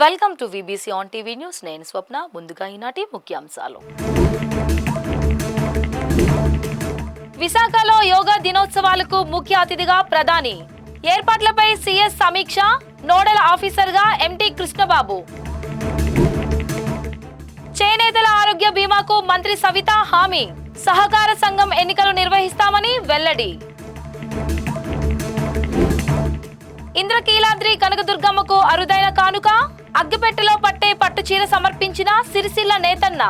Welcome to VBC on TV news. నేను స్వప్న. ముందుగా ఈనాటి ముఖ్యాంశాలు. విశాఖలో యోగా దినోత్సవాలకు ముఖ్య అతిథిగా ప్రధాని. ఏర్పాట్లపై సీఎస్ సమీక్ష. నోడల్ ఆఫీసర్గా ఎంటీ కృష్ణబాబు. చేనేతల ఆరోగ్య బీమాకు మంత్రి సవిత హామీ. సహకార సంఘం ఎన్నికలు నిర్వహిస్తామని వెల్లడి. ఇంద్రకీలాద్రి కనకదుర్గమ్మకు అరుదైన కానుక. అగ్గిపెట్టెలో పట్టే పట్టుచీర సమర్పించిన సిరిసిల్ల నేతన్న.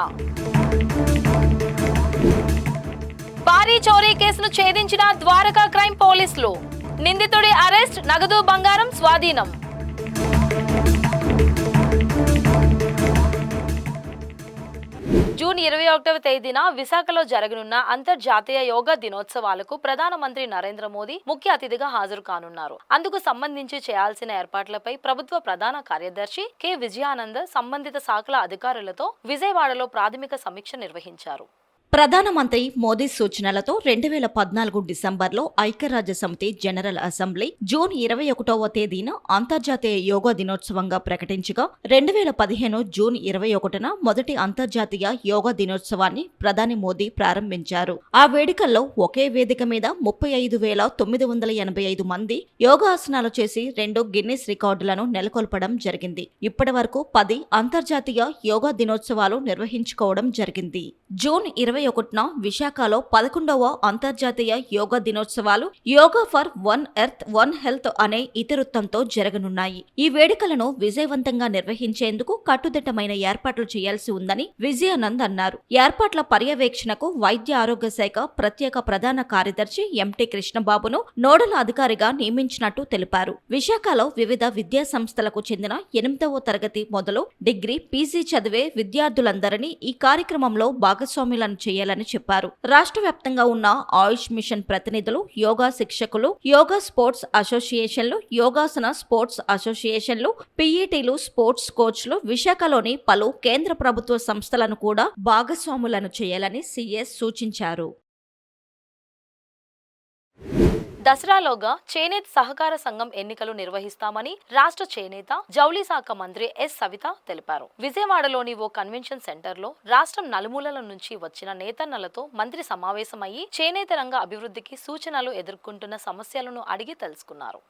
భారీ చోరీ కేసును ఛేదించిన ద్వారకా క్రైమ్ పోలీసులు. నిందితుడి అరెస్ట్, నగదు బంగారం స్వాధీనం. జూన్ 21వ తేదీన విశాఖలో జరగనున్న అంతర్జాతీయ యోగా దినోత్సవాలకు ప్రధానమంత్రి నరేంద్ర మోదీ ముఖ్య అతిథిగా హాజరు కానున్నారు. అందుకు సంబంధించి చేయాల్సిన ఏర్పాట్లపై ప్రభుత్వ ప్రధాన కార్యదర్శి కె విజయానంద్ సంబంధిత శాఖల అధికారులతో విజయవాడలో ప్రాథమిక సమీక్ష నిర్వహించారు. ప్రధానమంత్రి మోదీ సూచనలతో 2014 డిసెంబర్లో ఐక్యరాజ్య సమితి జనరల్ అసెంబ్లీ జూన్ 21వ తేదీన అంతర్జాతీయ యోగా దినోత్సవంగా ప్రకటించగా 2015 జూన్ 21న మొదటి అంతర్జాతీయ యోగా దినోత్సవాన్ని ప్రధాని మోదీ ప్రారంభించారు. ఆ వేడుకల్లో ఒకే వేదిక మీద 35,985 మంది యోగాసనాలు చేసి 2 గిన్నిస్ రికార్డులను నెలకొల్పడం జరిగింది. ఇప్పటి వరకు 10 అంతర్జాతీయ యోగా దినోత్సవాలు నిర్వహించుకోవడం జరిగింది. జూన్ 21న విశాఖలో 11వ అంతర్జాతీయ యోగా దినోత్సవాలు yoga for one earth one health అనే ఇతివృత్తంతో జరగనున్నాయి. ఈ వేడుకలను విజయవంతంగా నిర్వహించేందుకు కట్టుదిట్టమైన ఏర్పాట్లు చేయాల్సి ఉందని విజయానంద్ అన్నారు. ఏర్పాట్ల పర్యవేక్షణకు వైద్య ఆరోగ్య శాఖ ప్రత్యేక ప్రధాన కార్యదర్శి ఎంటీ కృష్ణబాబును నోడల్ అధికారిగా నియమించినట్టు తెలిపారు. విశాఖలో వివిధ విద్యా సంస్థలకు చెందిన 8వ తరగతి మొదలు డిగ్రీ, పీజీ చదివే విద్యార్థులందరినీ ఈ కార్యక్రమంలో భాగస్వాములను చేయాలని చెప్పారు. రాష్ట్ర వ్యాప్తంగా ఉన్న ఆయుష్ మిషన్ ప్రతినిధులు, యోగా శిక్షకులు, యోగా స్పోర్ట్స్ అసోసియేషన్లు, యోగాసన స్పోర్ట్స్ అసోసియేషన్లు, పీఈటీలు, స్పోర్ట్స్ కోచ్లు, విశాఖలోని పలు కేంద్ర ప్రభుత్వ సంస్థలను కూడా భాగస్వాములను చేయాలని సీఎస్ సూచించారు. దసరాలోగా చేనేత సహకార సంఘం ఎన్నికలు నిర్వహిస్తామని రాష్ట్ర చేనేత జౌళి శాఖ మంత్రి ఎస్ సవిత తెలిపారు. విజయవాడలోని ఓ కన్వెన్షన్ సెంటర్ లో రాష్ట్రం నలుమూలల నుంచి వచ్చిన నేతన్నలతో మంత్రి సమావేశమయ్యి చేనేత రంగ అభివృద్ధికి సూచనలు ఎదుర్కొంటున్న సమస్యలను అడిగి తెలుసుకున్నారు.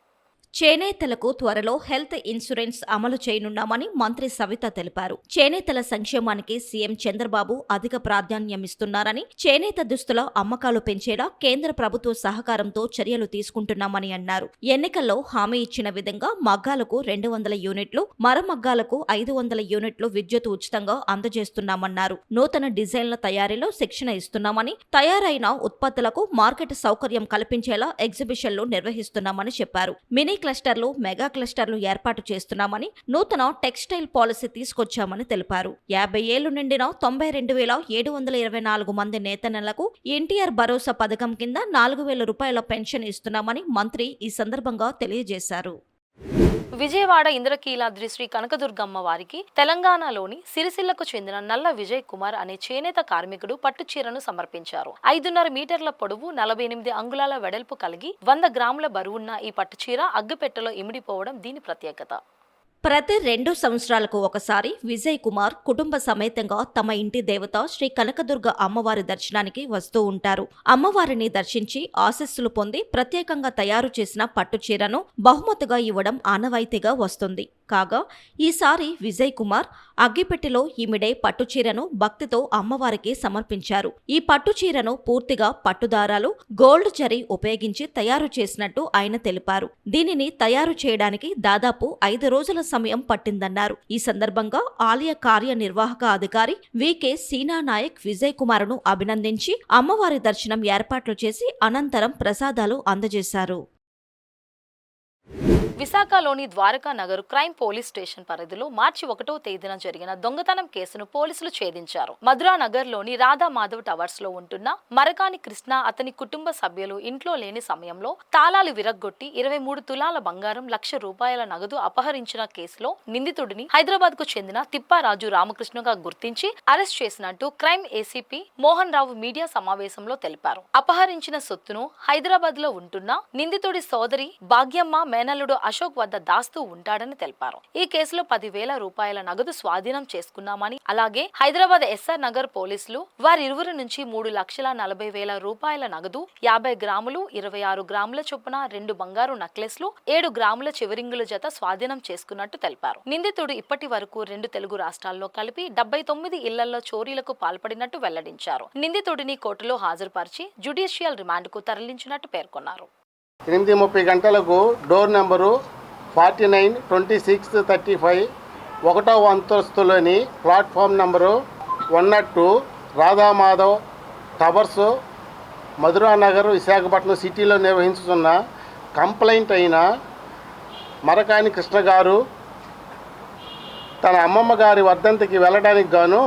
చేనేతలకు త్వరలో హెల్త్ ఇన్సూరెన్స్ అమలు చేయనున్నామని మంత్రి సవిత తెలిపారు. చేనేతల సంక్షేమానికి సీఎం చంద్రబాబు అధిక ప్రాధాన్యమిస్తున్నారని, చేనేత దుస్తుల అమ్మకాలు పెంచేలా కేంద్ర ప్రభుత్వ సహకారంతో చర్యలు తీసుకుంటున్నామని అన్నారు. ఎన్నికల్లో హామీ ఇచ్చిన విధంగా మగ్గాలకు 200 యూనిట్లు, మరమగ్గాలకు 500 యూనిట్లు విద్యుత్ ఉచితంగా అందజేస్తున్నామన్నారు. నూతన డిజైన్ల తయారీలో శిక్షణ ఇస్తున్నామని, తయారైన ఉత్పత్తులకు మార్కెట్ సౌకర్యం కల్పించేలా ఎగ్జిబిషన్లు నిర్వహిస్తున్నామని చెప్పారు. మినీ క్లస్టర్లు, మెగా క్లస్టర్లు ఏర్పాటు చేస్తున్నామని, నూతన టెక్స్టైల్ పాలసీ తీసుకొచ్చామని తెలిపారు. 50 ఏళ్లు నిండిన 92,724 మంది నేతన్నలకు ఎన్టీఆర్ భరోసా పథకం కింద 4,000 రూపాయల పెన్షన్ ఇస్తున్నామని మంత్రి ఈ సందర్భంగా తెలియజేశారు. విజయవాడ ఇంద్రకీలాద్రి శ్రీ కనకదుర్గమ్మ వారికి తెలంగాణలోని సిరిసిల్లకు చెందిన నల్ల విజయ్ కుమార్ అనే చేనేత కార్మికుడు పట్టుచీరను సమర్పించారు. 5.5 మీటర్ల పొడవు, 48 అంగుళాల వెడల్పు కలిగి 100 గ్రాముల బరువున్న ఈ పట్టుచీర అగ్గిపెట్టెలో ఇమిడిపోవడం దీని ప్రత్యేకత. ప్రతి 2 సంవత్సరాలకు ఒకసారి విజయ్ కుమార్ కుటుంబ సమేతంగా తమ ఇంటి దేవత శ్రీ కనకదుర్గ అమ్మవారి దర్శనానికి వస్తూ ఉంటారు. అమ్మవారిని దర్శించి ఆశీస్సులు పొంది ప్రత్యేకంగా తయారు చేసిన పట్టుచీరను బహుమతిగా ఇవ్వడం ఆనవాయితీగా వస్తుంది. కాగా ఈసారి విజయ్ కుమార్ అగ్గిపెట్టెలో ఇమిడే పట్టుచీరను భక్తితో అమ్మవారికి సమర్పించారు. ఈ పట్టుచీరను పూర్తిగా పట్టుదారాలు, గోల్డ్ జరీ ఉపయోగించి తయారు చేసినట్టు ఆయన తెలిపారు. దీనిని తయారు చేయడానికి దాదాపు 5 రోజుల సమయం పట్టిందన్నారు. ఈ సందర్భంగా ఆలయ కార్యనిర్వాహక అధికారి వికే సీనా నాయక్ విజయ్ కుమార్ను అభినందించి అమ్మవారి దర్శనం ఏర్పాట్లు చేసి అనంతరం ప్రసాదాలు అందజేశారు. విశాఖలోని Dwaraka Nagar crime police station పరిధిలో మార్చి 1వ తేదీన జరిగిన దొంగతనం కేసును పోలీసులు ఛేదించారు. మధురా నగర్ లోని రాధా మాధవ్ టవర్స్ లో ఉంటున్న మరకాని కృష్ణ, అతని కుటుంబ సభ్యులు ఇంట్లో లేని సమయంలో తాళాలు విరగ్గొట్టి 23 తులాల బంగారం, 1,00,000 రూపాయల నగదు అపహరించిన కేసులో నిందితుడిని హైదరాబాద్ కు చెందిన తిప్పారాజు రామకృష్ణగా గుర్తించి అరెస్ట్ చేసినట్టు crime ACP Mohan Rao media సమావేశంలో తెలిపారు. అపహరించిన సొత్తును హైదరాబాద్ లో ఉంటున్న నిందితుడి సోదరి భాగ్యమ్మ, మేనల్లుడు అశోక్ వద్ద దాస్తూ ఉంటాడని తెలిపారు. ఈ కేసులో 10,000 రూపాయల నగదు స్వాధీనం చేసుకున్నామని, అలాగే హైదరాబాద్ ఎస్ఆర్ నగర్ పోలీసులు వారిరువురి నుంచి 3,40,000 రూపాయల నగదు, 50 గ్రాములు 26 గ్రాముల చొప్పున 2 బంగారు నెక్లెస్లు, 7 గ్రాముల చివరింగుల జత స్వాధీనం చేసుకున్నట్టు తెలిపారు. నిందితుడు ఇప్పటి వరకు 2 తెలుగు రాష్ట్రాల్లో కలిపి 79 ఇళ్లలో చోరీలకు పాల్పడినట్టు వెల్లడించారు. నిందితుడిని కోర్టులో హాజరుపరిచి జ్యుడిషియల్ రిమాండ్కు తరలించినట్టు పేర్కొన్నారు. 8:30 గంటలకు డోర్ నెంబరు 49, 26, 35 ఒకటవ అంతస్తులోని platform number 102 Radhamadhav towers Madhura Nagar Visakhapatnam సిటీలో నిర్వహించుతున్న కంప్లైంట్ అయిన మరకాని కృష్ణ గారు తన అమ్మమ్మ గారి వర్ధంతికి వెళ్ళడానికి గాను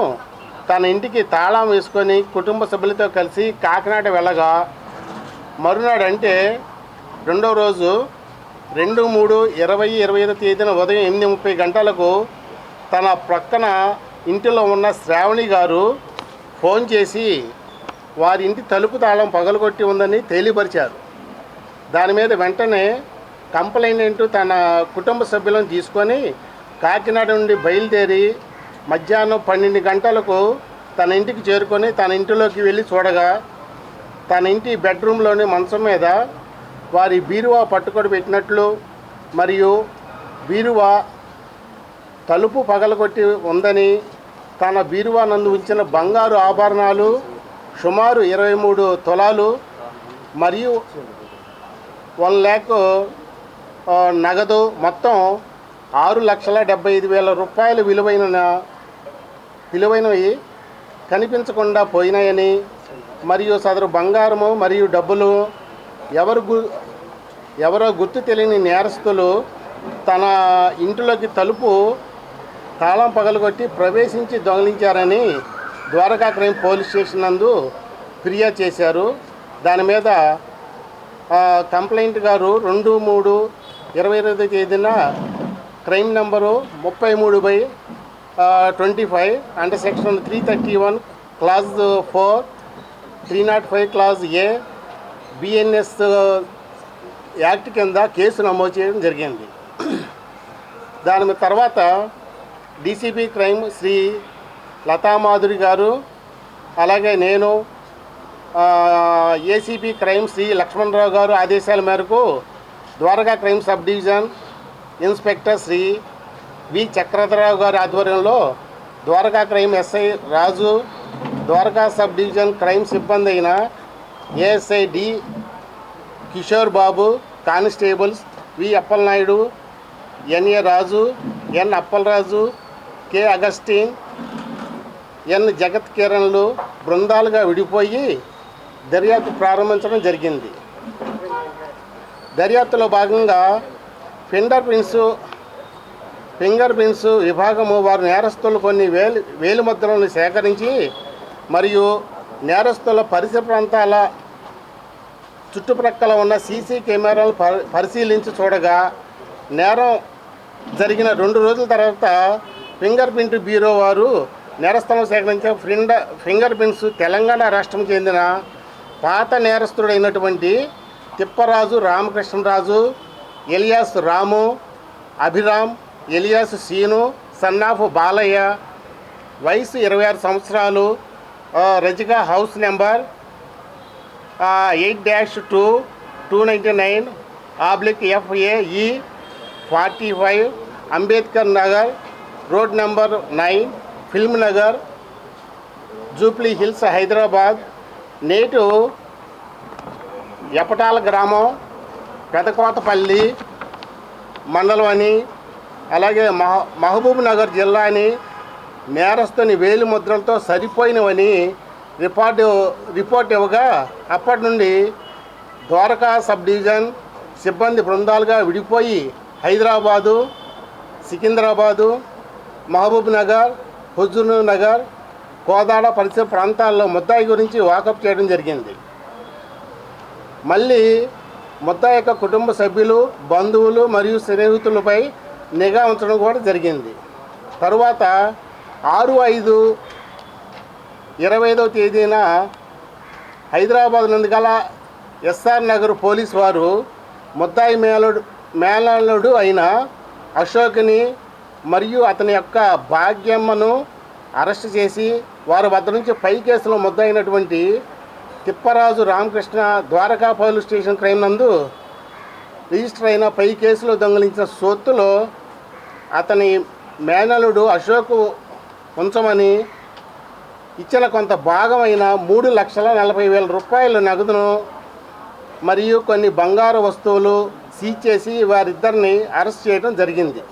తన ఇంటికి తాళం వేసుకొని కుటుంబ సభ్యులతో కలిసి కాకినాడ వెళ్ళగా మరునాడు అంటే రెండవ రోజు 2/3/2025 తేదీన ఉదయం 8:30 గంటలకు తన ప్రక్కన ఇంటిలో ఉన్న శ్రావణి గారు ఫోన్ చేసి వారి ఇంటి తలుపు తాళం పగలగొట్టి ఉందని తెలియపరిచారు. దాని మీద వెంటనే కంప్లైంట్ తన కుటుంబ సభ్యులను తీసుకొని కాకినాడ నుండి బయలుదేరి మధ్యాహ్నం 12 గంటలకు తన ఇంటికి చేరుకొని తన ఇంటిలోకి వెళ్ళి చూడగా తన ఇంటి బెడ్రూమ్లోని మంచం మీద వారి బీరువా పట్టుకొని పెట్టినట్లు మరియు బీరువా తలుపు పగలగొట్టి ఉందని, తన బీరువా నందు ఉంచిన బంగారు ఆభరణాలు సుమారు 23 తులాలు మరియు 1 లక్ష నగదు మొత్తం 6,75,000 రూపాయలు విలువైనవి కనిపించకుండా పోయినాయని, మరియు సదరు బంగారము మరియు డబ్బులు ఎవరో గుర్తు తెలియని నేరస్తులు తన ఇంటిలోకి తలుపు తాళం పగలగొట్టి ప్రవేశించి దొంగిలించారని ద్వారకా క్రైమ్ పోలీస్ స్టేషన్ నందు ఫిర్యాదు చేశారు. దాని మీద కంప్లైంట్ గారు 2/3/25 తేదీన క్రైమ్ నెంబరు 33/25 అంటే సెక్షన్ 331 క్లాజ్ 4, 305 క్లాజ్ ఏ బిఎన్ఎస్ యాక్ట్ కింద కేసు నమోదు చేయడం జరిగింది. దాని తర్వాత డీసీపీ క్రైమ్ శ్రీ లతామాధురి గారు, అలాగే నేను ఏసీపీ క్రైమ్ శ్రీ లక్ష్మణరావు గారు ఆదేశాల మేరకు Dwaraka crime sub division inspector Shri V Chakradhararao గారి ఆధ్వర్యంలో Dwaraka crime SI Raju, Dwaraka sub division crime సిబ్బంది అయిన ASI D Kishore Babu, constables V Appalanaidu, NA Raju, N Appalaraju, K Augustine, N Jagath కిరణ్లు బృందాలుగా విడిపోయి దర్యాప్తు ప్రారంభించడం జరిగింది. దర్యాప్తులో భాగంగా ఫింగర్ ప్రింట్స్ విభాగము వారు నేరస్తులు కొన్ని వేలిముద్రలను సేకరించి మరియు నేరస్తుల పరిసర ప్రాంతాల చుట్టుప్రక్కల ఉన్న సీసీ కెమెరాలు పరిశీలించి చూడగా నేరం జరిగిన 2 రోజుల తర్వాత ఫింగర్ ప్రింట్ బ్యూరో వారు నేరస్థలం సేకరించిన ఫింగర్ ప్రింట్స్ తెలంగాణ రాష్ట్రం చెందిన పాత నేరస్తుడైనటువంటి Tipparaju Ramakrishnaraju alias Ramu, Abhiram alias Seenu, son of Balayya, వయసు 26 సంవత్సరాలు, రజిక house number 8-2-299/FAE 45 Ambedkar Nagar road number 9 film Nagar Jubilee Hills Hyderabad. నేటు ఎపటాల గ్రామం పెదకోతపల్లి మండలం అని, అలాగే మహబూబ్ నగర్ జిల్లా అని నేరస్తుని వేలిముద్రలతో సరిపోయినవని రిపోర్ట్ ఇవ్వగా అప్పటి నుండి ద్వారకా సబ్ డివిజన్ సిబ్బంది బృందాలుగా విడిపోయి హైదరాబాదు, సికింద్రాబాదు, మహబూబ్ నగర్, హుజూర్ నగర్, కోదాడ పరిసర ప్రాంతాల్లో ముద్దాయి గురించి వాకప్ చేయడం జరిగింది. మళ్ళీ ముద్దాయి యొక్క కుటుంబ సభ్యులు, బంధువులు మరియు స్నేహితులపై నిఘా ఉంచడం కూడా జరిగింది. తరువాత 6/5/25 తేదీన హైదరాబాద్ నందు గల ఎస్ఆర్ నగర్ పోలీసు వారు ముద్దాయి మేనల్లుడు అయిన అశోక్ని మరియు అతని యొక్క భాగ్యమ్మను అరెస్ట్ చేసి వారి వద్ద నుంచి పై కేసులో ముద్దయినటువంటి Tipparaju Ramakrishna Dwaraka police station crime నందు రిజిస్టర్ అయిన పై కేసులో దొంగిలించిన సొత్తులో అతని మేనల్లుడు అశోక్ ఉంచమని ఇచ్చిన కొంత భాగమైన 3,40,000 రూపాయల నగదును మరియు కొన్ని బంగారు వస్తువులు సీజ్ చేసి వారిద్దరిని అరెస్ట్ చేయడం జరిగింది.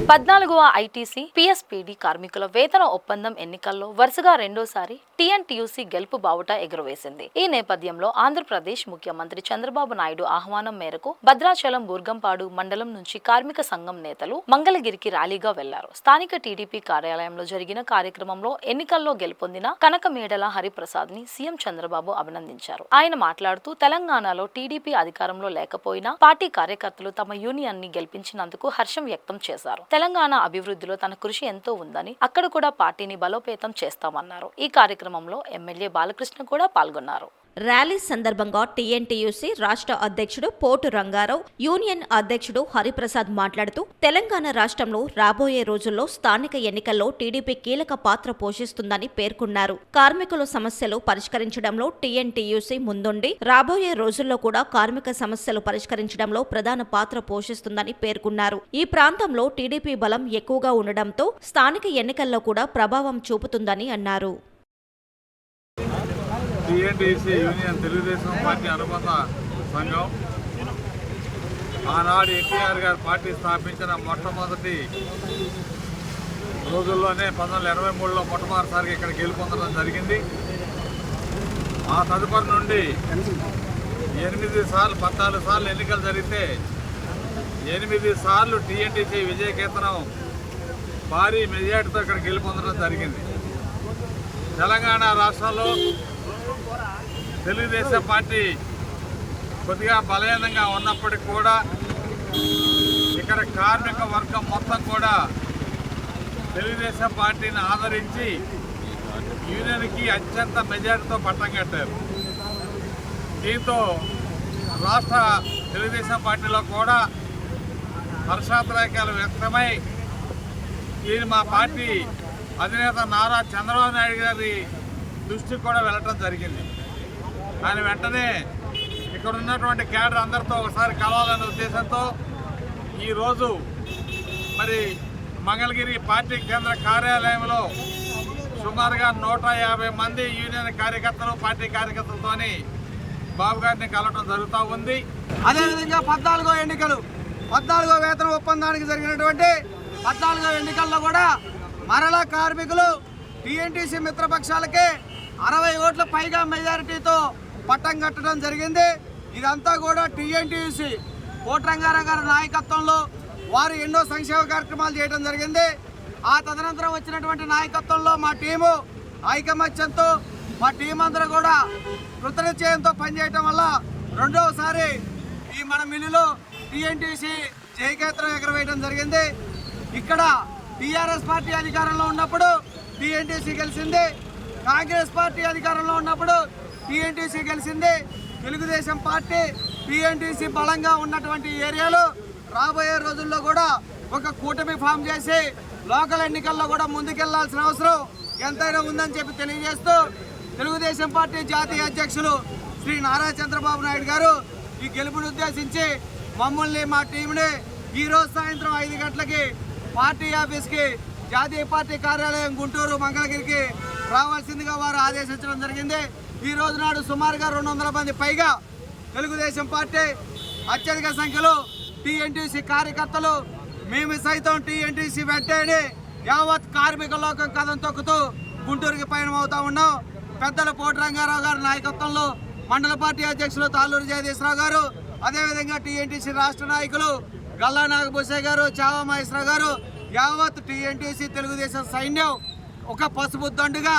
14వ ఐటీసీ పిఎస్పీడీ కార్మికుల వేతన ఒప్పందం ఎన్నికల్లో వరుసగా రెండోసారి టీఎన్టీయూసీ గెలుపు బావుట ఎగురవేసింది. ఈ నేపథ్యంలో ఆంధ్రప్రదేశ్ ముఖ్యమంత్రి చంద్రబాబు నాయుడు ఆహ్వానం మేరకు భద్రాచలం బూర్గంపాడు మండలం నుంచి కార్మిక సంఘం నేతలు మంగళగిరికి ర్యాలీగా వెళ్లారు. స్థానిక టీడీపీ కార్యాలయంలో జరిగిన కార్యక్రమంలో ఎన్నికల్లో గెలుపొందిన కనకమేడల హరిప్రసాద్ ని సీఎం చంద్రబాబు అభినందించారు. ఆయన మాట్లాడుతూ తెలంగాణలో టీడీపీ అధికారంలో లేకపోయినా పార్టీ కార్యకర్తలు తమ యూనియన్ ని గెలిపించినందుకు హర్షం వ్యక్తం చేశారు. తెలంగాణ అభివృద్ధిలో తన కృషి ఎంతో ఉందని, అక్కడ కూడా పార్టీని బలోపేతం చేస్తామన్నారు. ఈ కార్యక్రమంలో ఎమ్మెల్యే బాలకృష్ణ కూడా పాల్గొన్నారు. ర్యాలీ సందర్భంగా టీఎన్టీయూసీ రాష్ట్ర అధ్యక్షుడు పోటు రంగారావు, యూనియన్ అధ్యక్షుడు హరిప్రసాద్ మాట్లాడుతూ తెలంగాణ రాష్ట్రంలో రాబోయే రోజుల్లో స్థానిక ఎన్నికల్లో టీడీపీ కీలక పాత్ర పోషిస్తుందని పేర్కొన్నారు. కార్మికుల సమస్యలు పరిష్కరించడంలో టీఎన్టీయూసీ ముందుండి రాబోయే రోజుల్లో కూడా కార్మిక సమస్యలు పరిష్కరించడంలో ప్రధాన పాత్ర పోషిస్తుందని పేర్కొన్నారు. ఈ ప్రాంతంలో టీడీపీ బలం ఎక్కువగా ఉండడంతో స్థానిక ఎన్నికల్లో కూడా ప్రభావం చూపుతుందని అన్నారు. టీఎన్టీసీ యూనియన్ తెలుగుదేశం పార్టీ అనుబంధ సంఘం ఆనాడు ఎన్టీఆర్ గారు పార్టీ స్థాపించిన మొట్టమొదటి రోజుల్లోనే 1983లో మొట్టమొదటిసారిగా ఇక్కడ గెలుపొందడం జరిగింది. ఆ తదుపరి నుండి 14 సార్లు ఎన్నికలు జరిగితే 8 సార్లు టీఎన్టీసీ విజయకేతనం భారీ మెజార్టీతో ఇక్కడ గెలుపొందడం జరిగింది. తెలంగాణ రాష్ట్రంలో తెలుగుదేశం పార్టీ కొద్దిగా బలహీనంగా ఉన్నప్పటికీ కూడా ఇక్కడ కార్మిక వర్గం మొత్తం కూడా తెలుగుదేశం పార్టీని ఆదరించి యూనియన్కి అత్యంత మెజారిటీతో పట్టం కట్టారు. దీంతో రాష్ట్ర తెలుగుదేశం పార్టీలో కూడా హర్షాతిరేకాలు వ్యక్తమై దీని మా పార్టీ అధినేత నారా చంద్రబాబు నాయుడు గారి దృష్టికి కూడా వెళ్ళటం జరిగింది. ఆయన వెంటనే ఇక్కడ ఉన్నటువంటి కేడర్ అందరితో ఒకసారి కలవాలనే ఉద్దేశంతో ఈరోజు మరి మంగళగిరి పార్టీ కేంద్ర కార్యాలయంలో సుమారుగా 150 మంది యూనియన్ కార్యకర్తలు పార్టీ కార్యకర్తలతోని బాబు గారిని కలవటం జరుగుతూ ఉంది. అదేవిధంగా 14వ వేతన ఒప్పందానికి జరిగినటువంటి 14వ ఎన్నికల్లో కూడా మరలా కార్మికులు టీఎన్టీసీ మిత్రపక్షాలకే 60 ఓట్ల పైగా మెజారిటీతో పట్టం కట్టడం జరిగింది. ఇదంతా కూడా టీఎన్టీయూసీ కోట్రంగారావు గారి నాయకత్వంలో వారు ఎన్నో సంక్షేమ కార్యక్రమాలు చేయడం జరిగింది. ఆ తదనంతరం వచ్చినటువంటి నాయకత్వంలో మా టీము ఐకమత్యంతో మా టీం అందరూ కూడా కృతనిశ్చయంతో పనిచేయటం వల్ల రెండవసారి ఈ మన మిల్లులో టీఎన్టీయూసీ జయకేతనం ఎగరవేయడం జరిగింది. ఇక్కడ టీఆర్ఎస్ పార్టీ అధికారంలో ఉన్నప్పుడు టీఎన్టీయూసీ గెలిచింది, కాంగ్రెస్ పార్టీ అధికారంలో ఉన్నప్పుడు టీఎన్టీయూసీ గెలిచింది. తెలుగుదేశం పార్టీ టీఎన్టీయూసీ బలంగా ఉన్నటువంటి ఏరియాలో రాబోయే రోజుల్లో కూడా ఒక కూటమి ఫామ్ చేసి లోకల్ ఎన్నికల్లో కూడా ముందుకెళ్లాల్సిన అవసరం ఎంతైనా ఉందని చెప్పి తెలియజేస్తూ తెలుగుదేశం పార్టీ జాతీయ అధ్యక్షులు శ్రీ నారా చంద్రబాబు నాయుడు గారు ఈ గెలుపును ఉద్దేశించి మమ్మల్ని మా టీంని ఈరోజు సాయంత్రం 5 గంటలకి పార్టీ ఆఫీస్కి జాతీయ పార్టీ కార్యాలయం గుంటూరు మంగళగిరికి రావాల్సిందిగా వారు ఆదేశించడం జరిగింది. ఈ రోజు నాడు సుమారుగా 200 మంది పైగా తెలుగుదేశం పార్టీ అత్యధిక సంఖ్యలో టీఎన్టీసీ కార్యకర్తలు మేము సైతం టీఎన్టీసీ వెంటనే యావత్ కార్మిక లోకం కథం తొక్కుతూ గుంటూరుకి పయనమవుతా ఉన్నాం. పెద్దల పోటు రంగారావు గారి నాయకత్వంలో మండల పార్టీ అధ్యక్షులు తాళ్ళూరు జయదేశ్వరరావు గారు, అదేవిధంగా టీఎన్టీసీ రాష్ట్ర నాయకులు గల్లా నాగభూషయ్య గారు, చావా మహేశ్వరరావు గారు, యావత్ టీఎన్టీసీ తెలుగుదేశం సైన్యం ఒక పసుపు దండుగా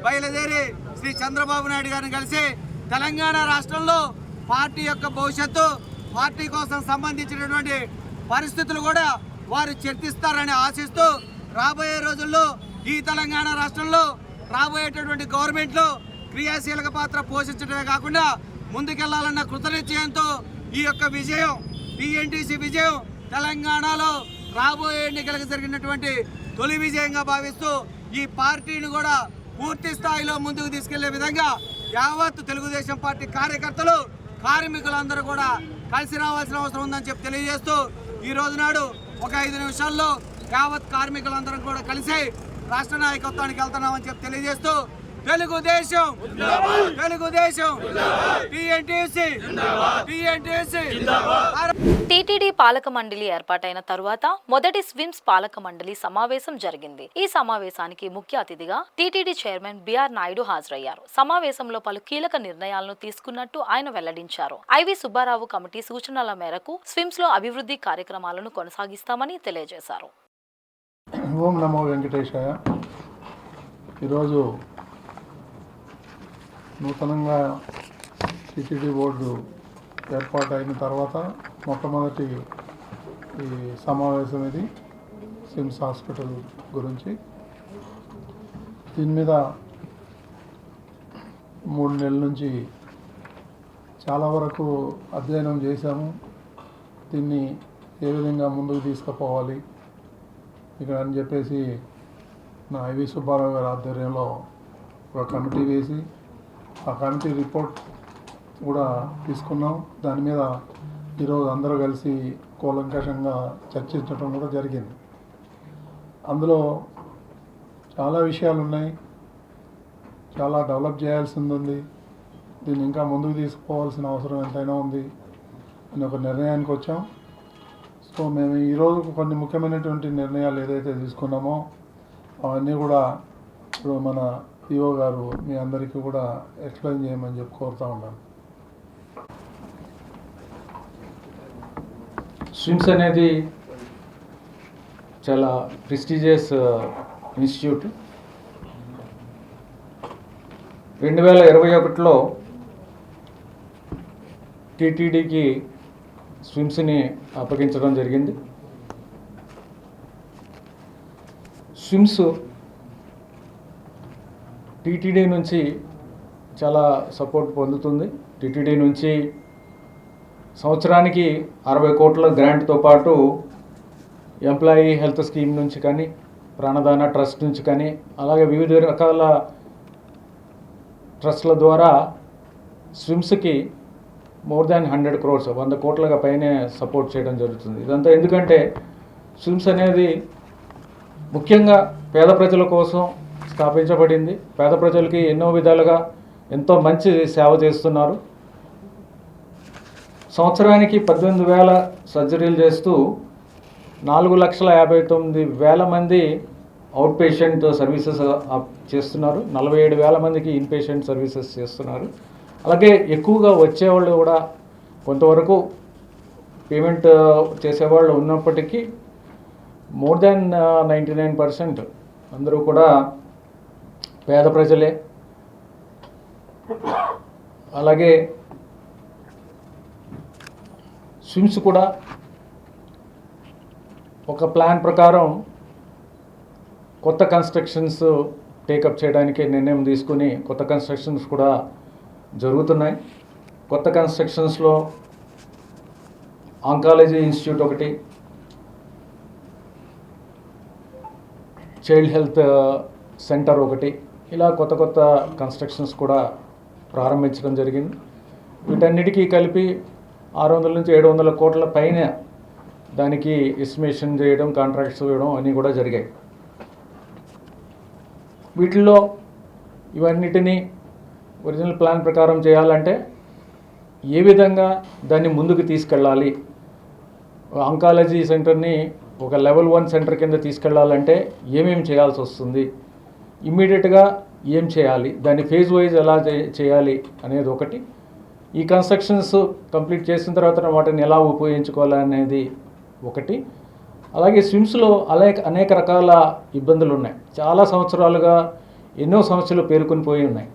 బయలుదేరి శ్రీ చంద్రబాబు నాయుడు గారిని కలిసి తెలంగాణ రాష్ట్రంలో పార్టీ యొక్క భవిష్యత్తు, పార్టీ కోసం సంబంధించినటువంటి పరిస్థితులు కూడా వారు చర్చిస్తారని ఆశిస్తూ రాబోయే రోజుల్లో ఈ తెలంగాణ రాష్ట్రంలో రాబోయేటటువంటి గవర్నమెంట్లో క్రియాశీలక పాత్ర పోషించడమే కాకుండా ముందుకెళ్లాలన్న కృతనిశ్చయంతో ఈ యొక్క విజయం టీఎన్టీసీ విజయం తెలంగాణలో రాబోయే ఎన్నికలకు జరిగినటువంటి తొలి విజయంగా భావిస్తూ ఈ పార్టీని కూడా పూర్తి స్థాయిలో ముందుకు తీసుకెళ్లే విధంగా యావత్ తెలుగుదేశం పార్టీ కార్యకర్తలు కార్మికులందరూ కూడా కలిసి రావాల్సిన అవసరం ఉందని చెప్పి తెలియజేస్తూ ఈ రోజు నాడు ఒక 5 నిమిషాల్లో యావత్ కార్మికులందరం కూడా కలిసి రాష్ట్ర నాయకత్వానికి వెళ్తున్నామని చెప్పి తెలియజేస్తూ తెలుగుదేశం టీఎన్టీసీ టీటీడీ పాలక మండలి ఏర్పాటైన తరువాత మొదటి స్విమ్స్ పాలక మండలి సమావేశం జరిగింది. ఈ సమావేశానికి ముఖ్య అతిథిగా టీటీడీ చైర్మన్ బిఆర్ నాయుడు హాజరయ్యారు. సమావేశంలో పలు కీలక నిర్ణయాలను తీసుకున్నట్టు ఆయన వెల్లడించారు. ఐవి సుబ్బారావు కమిటీ సూచనల మేరకు స్విమ్స్ లో అభివృద్ధి కార్యక్రమాలను కొనసాగిస్తామని తెలియజేశారు. ఓం నమో వెంకటేశాయ. ఈరోజు నూతనంగా టీటీడీ బోర్డు ఏర్పాటు అయిన తర్వాత మొట్టమొదటి ఈ సమావేశం ఇది సిమ్స్ హాస్పిటల్ గురించి. దీని మీద 3 నెలల నుంచి చాలా వరకు అధ్యయనం చేశాము. దీన్ని ఏ విధంగా ముందుకు తీసుకుపోవాలి ఇక్కడ అని చెప్పేసి నా ఐవి సుబ్బారావు గారి ఆధ్వర్యంలో ఒక కమిటీ వేసి ఆ కమిటీ రిపోర్ట్ కూడా తీసుకున్నాం. దాని మీద ఈరోజు అందరూ కలిసి కూలంకషంగా చర్చించడం కూడా జరిగింది. అందులో చాలా విషయాలు ఉన్నాయి, చాలా డెవలప్ చేయాల్సింది ఉంది, దీన్ని ఇంకా ముందుకు తీసుకుపోవాల్సిన అవసరం ఎంతైనా ఉంది అని ఒక నిర్ణయానికి వచ్చాం. సో మేము ఈరోజు కొన్ని ముఖ్యమైనటువంటి నిర్ణయాలు ఏదైతే తీసుకున్నామో అవన్నీ కూడా ఇప్పుడు మన ఈఓ గారు మీ అందరికీ కూడా ఎక్స్ప్లెయిన్ చేయమని చెప్పి కోరుతూ ఉన్నాను. స్విమ్స్ అనేది చాలా ప్రెస్టీజియస్ ఇన్స్టిట్యూట్. 2021లో టీటీడీకి స్విమ్స్ని అప్పగించడం జరిగింది. స్విమ్స్ టీటీడీ నుంచి చాలా సపోర్ట్ పొందుతుంది. టీటీడీ నుంచి సంవత్సరానికి 60 కోట్ల గ్రాంట్తో పాటు ఎంప్లాయీ హెల్త్ స్కీమ్ నుంచి కానీ, ప్రాణదాన ట్రస్ట్ నుంచి కానీ, అలాగే వివిధ రకాల ట్రస్ట్ల ద్వారా స్విమ్స్కి మోర్ దాన్ 100 crores 100 కోట్ల పైనే సపోర్ట్ చేయడం జరుగుతుంది. ఇదంతా ఎందుకంటే స్విమ్స్ అనేది ముఖ్యంగా పేద ప్రజల కోసం స్థాపించబడింది. పేద ప్రజలకి ఎన్నో విధాలుగా ఎంతో మంచి సేవ చేస్తున్నారు. సంవత్సరానికి 18,000 సర్జరీలు చేస్తూ 4,59,000 మంది అవుట్ పేషెంట్ సర్వీసెస్ చేస్తున్నారు. 47,000 మందికి ఇన్ పేషెంట్ సర్వీసెస్ చేస్తున్నారు. అలాగే ఎక్కువగా వచ్చేవాళ్ళు కూడా కొంతవరకు పేమెంట్ చేసేవాళ్ళు ఉన్నప్పటికీ మోర్ దాన్ 99% అందరూ కూడా పేద ప్రజలే. అలాగే స్విమ్స్ కూడా ఒక ప్లాన్ ప్రకారం కొత్త కన్స్ట్రక్షన్స్ టేకప్ చేయడానికి నిర్ణయం తీసుకుని కొత్త కన్స్ట్రక్షన్స్ కూడా జరుగుతున్నాయి. కొత్త కన్స్ట్రక్షన్స్లో ఆంకాలజీ ఇన్స్టిట్యూట్ ఒకటి, చైల్డ్ హెల్త్ సెంటర్ ఒకటి, ఇలా కొత్త కొత్త కన్స్ట్రక్షన్స్ కూడా ప్రారంభించడం జరిగింది. వీటన్నిటికీ కలిపి 600 నుంచి 700 కోట్ల పైన దానికి ఎస్టిమేషన్ చేయడం, కాంట్రాక్ట్స్ ఇవ్వడం అన్నీ కూడా జరిగాయి. వీటిల్లో ఇవన్నిటినీ ఒరిజినల్ ప్లాన్ ప్రకారం చేయాలంటే ఏ విధంగా దాన్ని ముందుకు తీసుకెళ్ళాలి, ఆంకాలజీ సెంటర్ని ఒక లెవెల్ 1 సెంటర్ కింద తీసుకెళ్లాలంటే ఏమేమి చేయాల్సి వస్తుంది, ఇమ్మీడియట్గా ఏం చేయాలి, దాన్ని ఫేజ్ వైజ్ ఎలా చేయాలి అనేది ఒకటి. ఈ కన్స్ట్రక్షన్స్ కంప్లీట్ చేసిన తర్వాత వాటిని ఎలా ఉపయోగించుకోవాలనేది ఒకటి. అలాగే స్విమ్స్లో అనేక రకాల ఇబ్బందులు ఉన్నాయి. చాలా సంవత్సరాలుగా ఎన్నో సమస్యలు పేరుకొని పోయి ఉన్నాయి.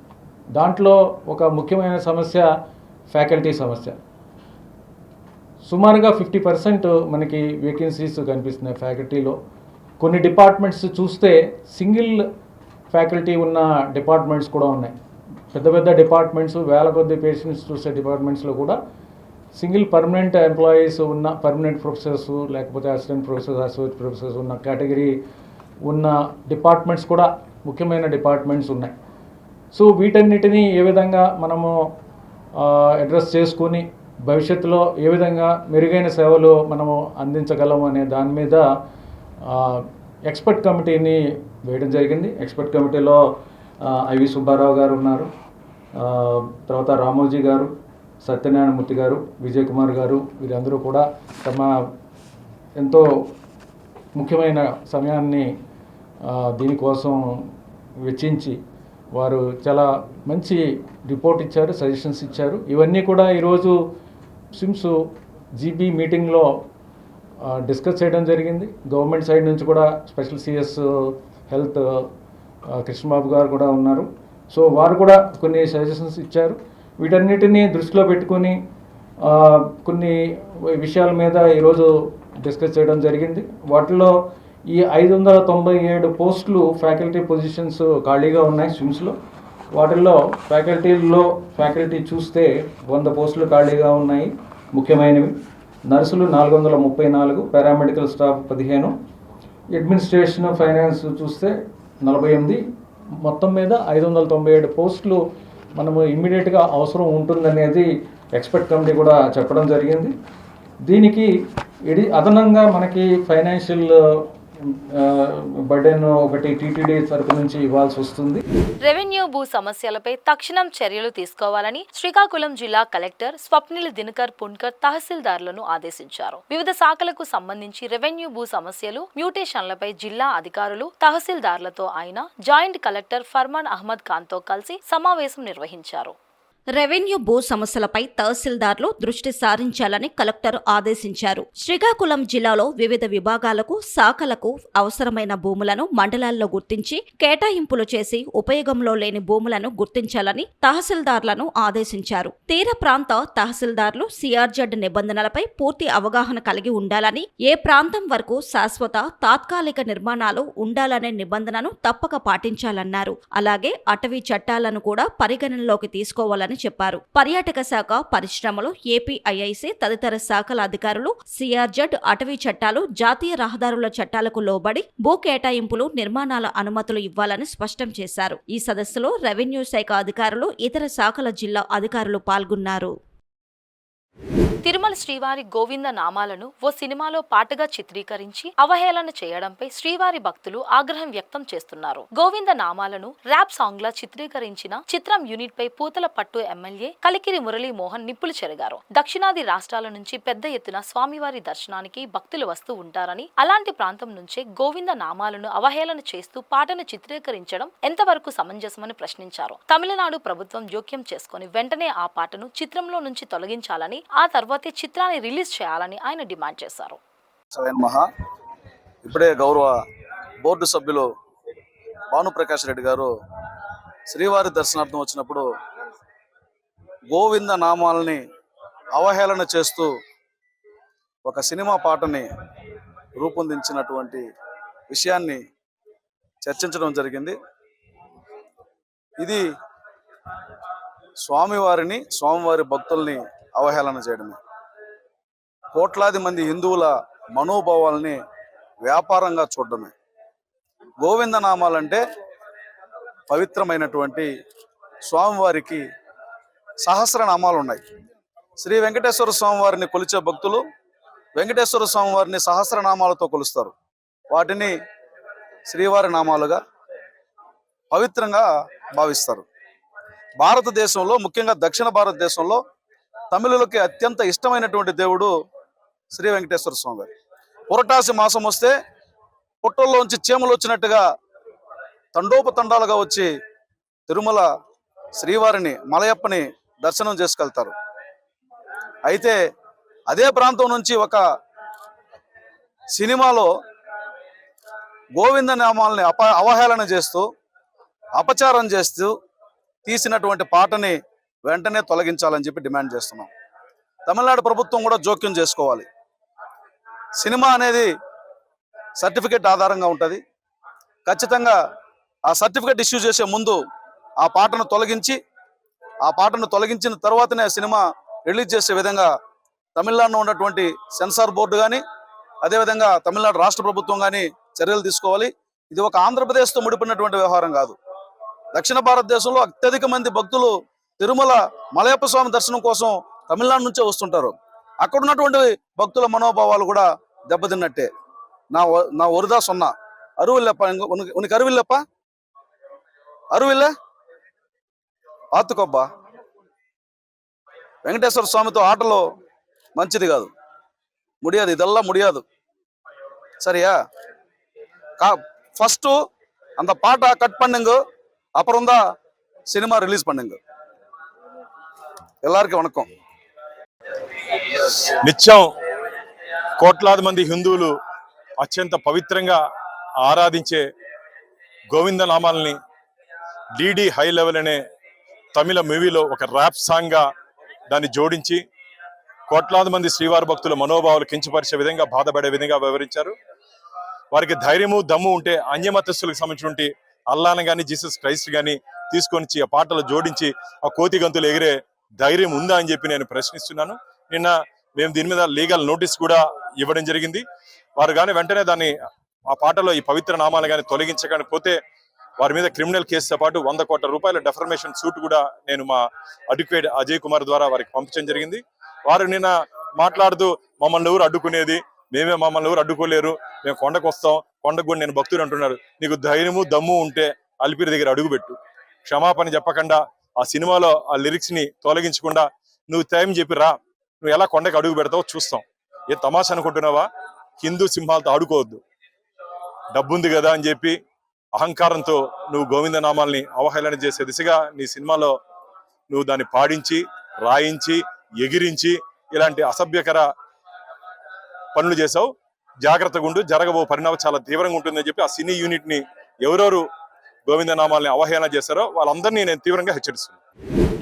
దాంట్లో ఒక ముఖ్యమైన సమస్య ఫ్యాకల్టీ సమస్య. సుమారుగా 50% మనకి వేకెన్సీస్ కనిపిస్తున్నాయి ఫ్యాకల్టీలో. కొన్ని డిపార్ట్మెంట్స్ చూస్తే సింగిల్ ఫ్యాకల్టీ ఉన్న డిపార్ట్మెంట్స్ కూడా ఉన్నాయి. పెద్ద పెద్ద డిపార్ట్మెంట్స్, వేల కొద్ది పేషెంట్స్ చూసే డిపార్ట్మెంట్స్లో కూడా సింగిల్ పర్మనెంట్ ఎంప్లాయీస్ ఉన్న పర్మనెంట్ ప్రొఫెసర్స్ లేకపోతే అసిస్టెంట్ ప్రొఫెసర్స్ అసోసియేట్ ప్రొఫెసర్స్ ఉన్న కేటగిరీ ఉన్న డిపార్ట్మెంట్స్ కూడా ముఖ్యమైన డిపార్ట్మెంట్స్ ఉన్నాయి. సో వీటన్నిటినీ ఏ విధంగా మనము అడ్రస్ చేసుకొని భవిష్యత్తులో ఏ విధంగా మెరుగైన సేవలు మనము అందించగలము అనే దాని మీద ఎక్స్పర్ట్ కమిటీని వేయడం జరిగింది. ఎక్స్పర్ట్ కమిటీలో ఐవి సుబ్బారావు గారు ఉన్నారు, తర్వాత రామోజీ గారు, సత్యనారాయణమూర్తి గారు, విజయ్ కుమార్ గారు, వీరందరూ కూడా తమ ఎంతో ముఖ్యమైన సమయాన్ని దీనికోసం వెచ్చించి వారు చాలా మంచి రిపోర్ట్ ఇచ్చారు, సజెషన్స్ ఇచ్చారు. ఇవన్నీ కూడా ఈరోజు సిమ్స్ జీబీ మీటింగ్లో డిస్కస్ చేయడం జరిగింది. గవర్నమెంట్ సైడ్ నుంచి కూడా స్పెషల్ సిఎస్ హెల్త్ కృష్ణబాబు గారు కూడా ఉన్నారు. సో వారు కూడా కొన్ని సజెషన్స్ ఇచ్చారు. వీటన్నిటినీ దృష్టిలో పెట్టుకొని కొన్ని విషయాల మీద ఈరోజు డిస్కస్ చేయడం జరిగింది. వాటిలో ఈ 597 పోస్టులు ఫ్యాకల్టీ పొజిషన్స్ ఖాళీగా ఉన్నాయి స్విమ్స్లో. వాటిల్లో ఫ్యాకల్టీ చూస్తే 100 పోస్టులు ఖాళీగా ఉన్నాయి ముఖ్యమైనవి. నర్సులు 434, పారామెడికల్ స్టాఫ్ 15, అడ్మినిస్ట్రేషన్ ఫైనాన్స్ చూస్తే 48, మొత్తం మీద 597 పోస్టులు మనము ఇమ్మీడియట్గా అవసరం ఉంటుందనేది ఎక్స్పర్ట్ కమిటీ కూడా చెప్పడం జరిగింది. దీనికి అదనంగా మనకి ఫైనాన్షియల్ బర్డెన్ ఒకటి టీటీడీ తరపు నుంచి ఇవ్వాల్సి వస్తుంది. రెవెన్యూ భూ సమస్యలపై తక్షణం చర్యలు తీసుకోవాలని శ్రీకాకుళం జిల్లా కలెక్టర్ స్వప్నిల్ దినకర్ పున్కర్ తహసీల్దార్లను ఆదేశించారు. వివిధ శాఖలకు సంబంధించి రెవెన్యూ భూ సమస్యలు, మ్యూటేషన్లపై జిల్లా అధికారులు, తహసీల్దార్లతో ఆయన జాయింట్ కలెక్టర్ ఫర్మాన్ అహ్మద్ ఖాన్తో కలిసి సమావేశం నిర్వహించారు. రెవెన్యూ భూ సమస్యలపై తహసీల్దార్లు దృష్టి సారించాలని కలెక్టర్ ఆదేశించారు. శ్రీకాకుళం జిల్లాలో వివిధ విభాగాలకు, శాఖలకు అవసరమైన భూములను మండలాల్లో గుర్తించి కేటాయింపులు చేసి ఉపయోగంలో లేని భూములను గుర్తించాలని తహసీల్దార్లను ఆదేశించారు. తీర ప్రాంత తహసీల్దార్లు సిఆర్జెడ్ నిబంధనలపై పూర్తి అవగాహన కలిగి ఉండాలని, ఏ ప్రాంతం వరకు శాశ్వత, తాత్కాలిక నిర్మాణాలు ఉండాలనే నిబంధనను తప్పక పాటించాలన్నారు. అలాగే అటవీ చట్టాలను కూడా పరిగణనలోకి తీసుకోవాలని చెప్పారు. పర్యాటక శాఖ, పరిశ్రమలు, ఏపీఐఐసి తదితర శాఖల అధికారులు సిఆర్జెడ్, అటవీ చట్టాలు, జాతీయ రహదారుల చట్టాలకు లోబడి భూ కేటాయింపులు, నిర్మాణాల అనుమతులు ఇవ్వాలని స్పష్టం చేశారు. ఈ సదస్సులో రెవెన్యూ శాఖ అధికారులు, ఇతర శాఖల జిల్లా అధికారులు పాల్గొన్నారు. తిరుమల శ్రీవారి గోవింద నామాలను ఓ సినిమాలో పాటగా చిత్రీకరించి అవహేళన చేయడంపై శ్రీవారి భక్తులు ఆగ్రహం వ్యక్తం చేస్తున్నారు. గోవింద నామాలను ర్యాప్ సాంగ్ లా చిత్రీకరించిన చిత్రం యూనిట్ పై పూతల పట్టు ఎమ్మెల్యే కలికిరి మురళీమోహన్ నిప్పులు చెరిగారు. దక్షిణాది రాష్ట్రాల నుంచి పెద్ద ఎత్తున స్వామివారి దర్శనానికి భక్తులు వస్తూ ఉంటారని, అలాంటి ప్రాంతం నుంచే గోవింద నామాలను అవహేళన చేస్తూ పాటను చిత్రీకరించడం ఎంతవరకు సమంజసమని ప్రశ్నించారు. తమిళనాడు ప్రభుత్వం జోక్యం చేసుకుని వెంటనే ఆ పాటను చిత్రంలో నుంచి తొలగించాలని, ఆ తర్వాతే చిత్రాన్ని రిలీజ్ చేయాలని ఆయన డిమాండ్ చేశారు. ఇప్పుడే గౌరవ బోర్డు సభ్యులు భానుప్రకాష్ రెడ్డి గారు శ్రీవారి దర్శనార్థం వచ్చినప్పుడు గోవింద నామాలని అవహేళన చేస్తూ ఒక సినిమా పాటని రూపొందించినటువంటి విషయాన్ని చర్చించడం జరిగింది. ఇది స్వామివారి భక్తుల్ని అవహేళన చేయడమే. కోట్లాది మంది హిందువుల మనోభావాల్ని వ్యాపారంగా చూడడమే. గోవింద నామాలంటే పవిత్రమైనటువంటి స్వామివారికి సహస్రనామాలు ఉన్నాయి. శ్రీ వెంకటేశ్వర స్వామివారిని కొలిచే భక్తులు వెంకటేశ్వర స్వామివారిని సహస్రనామాలతో కొలుస్తారు. వాటిని శ్రీవారి నామాలుగా పవిత్రంగా భావిస్తారు. భారతదేశంలో, ముఖ్యంగా దక్షిణ భారతదేశంలో తమిళులకి అత్యంత ఇష్టమైనటువంటి దేవుడు శ్రీ వెంకటేశ్వర స్వామి వారు. పురటాసి మాసం వస్తే పుట్టల్లోంచి చీమలు వచ్చినట్టుగా తండోపతండాలుగా వచ్చి తిరుమల శ్రీవారిని, మలయప్పని దర్శనం చేసుకెళ్తారు. అయితే అదే ప్రాంతం నుంచి ఒక సినిమాలో గోవింద నామాలని అవహేళన చేస్తూ, అపచారం చేస్తూ తీసినటువంటి పాటని వెంటనే తొలగించాలని చెప్పి డిమాండ్ చేస్తున్నాం. తమిళనాడు ప్రభుత్వం కూడా జోక్యం చేసుకోవాలి. సినిమా అనేది సర్టిఫికేట్ ఆధారంగా ఉంటుంది. ఖచ్చితంగా ఆ సర్టిఫికేట్ ఇష్యూ చేసే ముందు ఆ పాటను తొలగించిన తర్వాతనే సినిమా రిలీజ్ చేసే విధంగా తమిళనాడులో ఉన్నటువంటి సెన్సార్ బోర్డు కానీ అదేవిధంగా తమిళనాడు రాష్ట్ర ప్రభుత్వం కానీ చర్యలు తీసుకోవాలి. ఇది ఒక ఆంధ్రప్రదేశ్తో ముడిపడినటువంటి వ్యవహారం కాదు. దక్షిణ భారతదేశంలో అత్యధిక మంది భక్తులు తిరుమల మలయప్ప స్వామి దర్శనం కోసం తమిళనాడు నుంచే వస్తుంటారు. అక్కడ ఉన్నటువంటి భక్తుల మనోభావాలు కూడా దెబ్బతిన్నట్టే. నా ఒరుదా సొన్నా అరువిల్లప్ప ఉనికి అరువిల్లప్ప అరువిల్ల పాతుకొబ్బా వెంకటేశ్వర స్వామితో ఆటలో మంచిది కాదు. ముడియాదు, ఇదల్లా ముడియాదు. సరియా? ఫస్ట్ అంత పాట కట్ పండుగ అப்புறம் தான் సినిమా రిలీజ్ பண்ணுங்க. எல்லாருக்கும் వణకం. నిత్యం కోట్లాది మంది హిందువులు అత్యంత పవిత్రంగా ఆరాధించే గోవింద నామాలని డిడి హై లెవెల్ అనే తమిళ మూవీలో ఒక ర్యాప్ సాంగ్గా దాన్ని జోడించి కోట్లాది మంది శ్రీవారి భక్తుల మనోభావాలు కించపరిచే విధంగా, బాధపడే విధంగా వివరించారు. వారికి ధైర్యము దమ్ము ఉంటే అన్యమతస్తులకు సంబంధించినటువంటి అల్లాను కానీ జీసస్ క్రైస్ట్ కానీ తీసుకొని ఆ పాటలు జోడించి ఆ కోతి గంతులు ఎగిరే ధైర్యం ఉందా అని చెప్పి నేను ప్రశ్నిస్తున్నాను. నిన్న మేము దీని మీద లీగల్ నోటీస్ కూడా ఇవ్వడం జరిగింది. వారు కానీ వెంటనే దాన్ని ఆ పాటలో ఈ పవిత్ర నామాలు కానీ తొలగించకపోతే వారి మీద క్రిమినల్ కేసుతో పాటు 100 కోట్ల రూపాయల డెఫర్మేషన్ సూట్ కూడా నేను మా అడ్వకేట్ అజయ్ కుమార్ ద్వారా వారికి పంపించడం జరిగింది. వారు నిన్న మాట్లాడుతూ మమ్మల్ని ఎవరు అడ్డుకునేది, మమ్మల్ని ఎవరు అడ్డుకోలేరు, మేము కొండకు వస్తాం, కొండకు కూడా నేను భక్తుడు అంటున్నారు. నీకు ధైర్యము దమ్ము ఉంటే అలిపిరి దగ్గర అడుగుపెట్టు. క్షమాపణ చెప్పకుండా ఆ సినిమాలో ఆ లిరిక్స్ ని తొలగించకుండా నువ్వు టైం చెప్పి రా, నువ్వు ఎలా కొండకు అడుగు పెడతావో చూస్తాం. ఏ తమాషా అనుకుంటున్నావా? హిందూ సింహాలతో ఆడుకోవద్దు. డబ్బుంది కదా అని చెప్పి అహంకారంతో నువ్వు గోవింద నామాల్ని అవహేళన చేసే దిశగా నీ సినిమాలో నువ్వు దాన్ని పాడించి, రాయించి, ఎగిరించి ఇలాంటి అసభ్యకర పనులు చేసావు. జాగ్రత్తగా ఉండు, జరగబో పరిణామం చాలా తీవ్రంగా ఉంటుందని చెప్పి ఆ సినీ యూనిట్ ని ఎవరెవరు గోవింద నామాల్ని అవహేళన చేశారో వాళ్ళందరినీ నేను తీవ్రంగా హెచ్చరిస్తున్నాను.